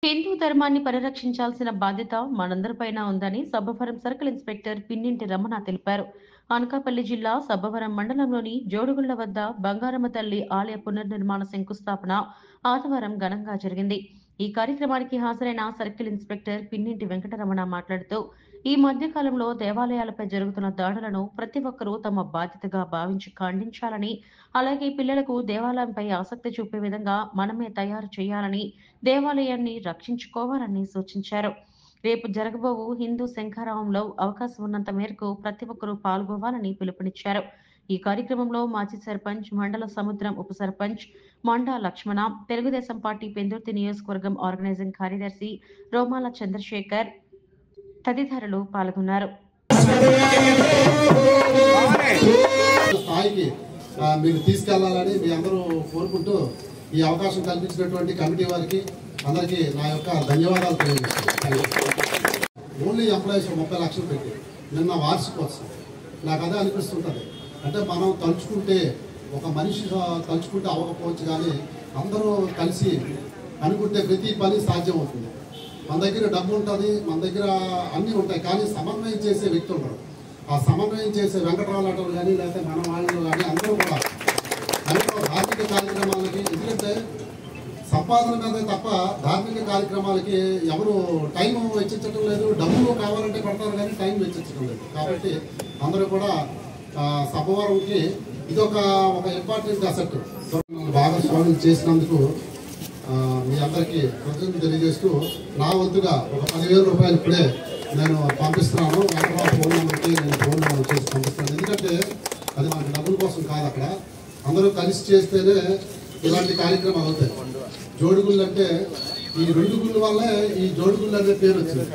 హిందూ ధర్మాన్ని పరిరక్షించాల్సిన బాధ్యత మనందరిపైన ఉందని సబ్బవరం సర్కిల్ ఇన్స్పెక్టర్ పిన్నింటి రమణ తెలిపారు. అనకాపల్లి జిల్లా సబ్బవరం మండలంలోని జోడుగుళ్ల వద్ద బంగారమ్మ తల్లి ఆలయ పునర్నిర్మాణ శంకుస్థాపన ఆదివారం ఘనంగా జరిగింది. ఈ కార్యక్రమానికి హాజరైన సర్కిల్ ఇన్స్పెక్టర్ పిన్నింటి వెంకటరమణ మాట్లాడుతూ, ఈ మధ్య కాలంలో దేవాలయాలపై జరుగుతున్న దాడులను ప్రతి ఒక్కరూ తమ బాధ్యతగా భావించి ఖండించాలని, అలాగే పిల్లలకు దేవాలయంపై ఆసక్తి చూపే విధంగా మనమే తయారు చేయాలని, దేవాలయాన్ని రక్షించుకోవాలని సూచించారు. రేపు జరగబోవు హిందూ శంఖారావంలో అవకాశం ఉన్నంత మేరకు ప్రతి ఒక్కరూ పాల్గొవాలని పిలుపునిచ్చారు. ఈ కార్యక్రమంలో మాజీ సర్పంచ్, మండల సముద్రం ఉప సర్పంచ్ మండా లక్ష్మణ, తెలుగుదేశం పార్టీ పెందుర్తి నియోజకవర్గం ఆర్గనైజింగ్ కార్యదర్శి రోమాల చంద్రశేఖర్ తదితరులు పాల్గొన్నారు. స్థాయికి మీరు తీసుకెళ్లాలని మీ అందరూ కోరుకుంటూ ఈ అవకాశం కల్పించినటువంటి కమిటీ వారికి అందరికీ నా యొక్క ధన్యవాదాలు తెలియజేస్తున్నాను. ఓన్లీ ఎంప్లాయీస్ 30 లక్షలు పెట్టి నిన్న వార్షికోత్సవం నాకు అదే అనిపిస్తుంటుంది. అంటే మనం తలుచుకుంటే ఒక మనిషి తలుచుకుంటే అవ్వకపోవచ్చు, కానీ అందరూ కలిసి అనుకుంటే ప్రతి పని సాధ్యం అవుతుంది. మన దగ్గర డబ్బు ఉంటుంది, మన దగ్గర అన్నీ ఉంటాయి, కానీ సమన్వయం చేసే వ్యక్తి ఉంటారు. ఆ సమన్వయం చేసే వెంకటరావు కానీ లేకపోతే మన వాళ్ళు కానీ అందరూ కూడా ధార్మిక కార్యక్రమాలకి, ఎందుకంటే సంపాదన మీద తప్ప ధార్మిక కార్యక్రమాలకి ఎవరు టైం వెచ్చించడం లేదు. డబ్బులు కావాలంటే పడతారు కానీ టైం వెచ్చించడం లేదు. కాబట్టి అందరూ కూడా సభవరంకి ఇదొక ఇంపార్టెంట్ అసెట్. భాగస్వామ్యం చేసినందుకు మీ అందరికీ కృతజ్ఞతలు తెలియజేస్తూ, నా వంతుగా ఒక 10,000 రూపాయలు ఇప్పుడే నేను పంపిస్తున్నాను. వెంకటరావు ఫోన్ నెంబర్కి నేను ఫోన్ చేసి పంపిస్తున్నాను. ఎందుకంటే అది మనకి డబ్బుల కోసం కాదు, అక్కడ అందరూ కలిసి చేస్తేనే ఇలాంటి కార్యక్రమాలు అవుతాయి. జోడుగుళ్ళు అంటే ఈ 2 గుళ్ళు వల్లే ఈ జోడుగుళ్ళు అనే పేరు వచ్చింది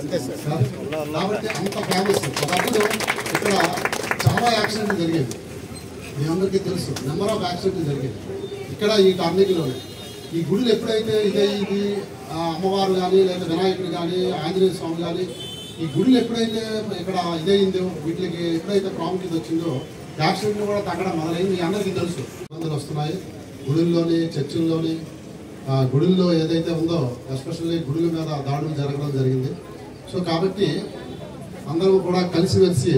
కాబట్టి అంత ఫేమస్. ఒకప్పుడు ఇక్కడ చాలా యాక్సిడెంట్లు జరిగేది, మీ అందరికీ తెలుసు. నెంబర్ ఆఫ్ యాక్సిడెంట్లు జరిగేది ఇక్కడ ఈ టర్నింగ్లోనే. ఈ గుళ్ళు ఎప్పుడైతే ఇది అమ్మవారు కానీ లేదా వినాయకుడు కానీ ఆంజనేయ స్వామి కానీ ఈ గుళ్ళు ఎప్పుడైతే ఇక్కడ ఇదైందో, వీటికి ఎప్పుడైతే ప్రాముఖ్యత వచ్చిందో యాక్సిడెంట్లు కూడా తగ్గడం మొదలైంది. మీ అందరికీ తెలుసు. ఇబ్బందులు వస్తున్నాయి గుడుల్లోని, చర్చిల్లోని. గుడుల్లో ఏదైతే ఉందో ఎస్పెషల్లీ గుడుల మీద దాడులు జరగడం జరిగింది. సో కాబట్టి అందరూ కూడా కలిసిమెలిసి,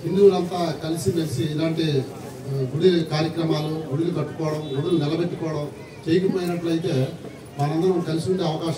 హిందువులంతా కలిసిమెలిసి ఇలాంటి గుడి కార్యక్రమాలు, గుడులు కట్టుకోవడం, గుడులు నిలబెట్టుకోవడం చేయకపోయినట్లయితే మనందరం కలిసి ఉండే అవకాశం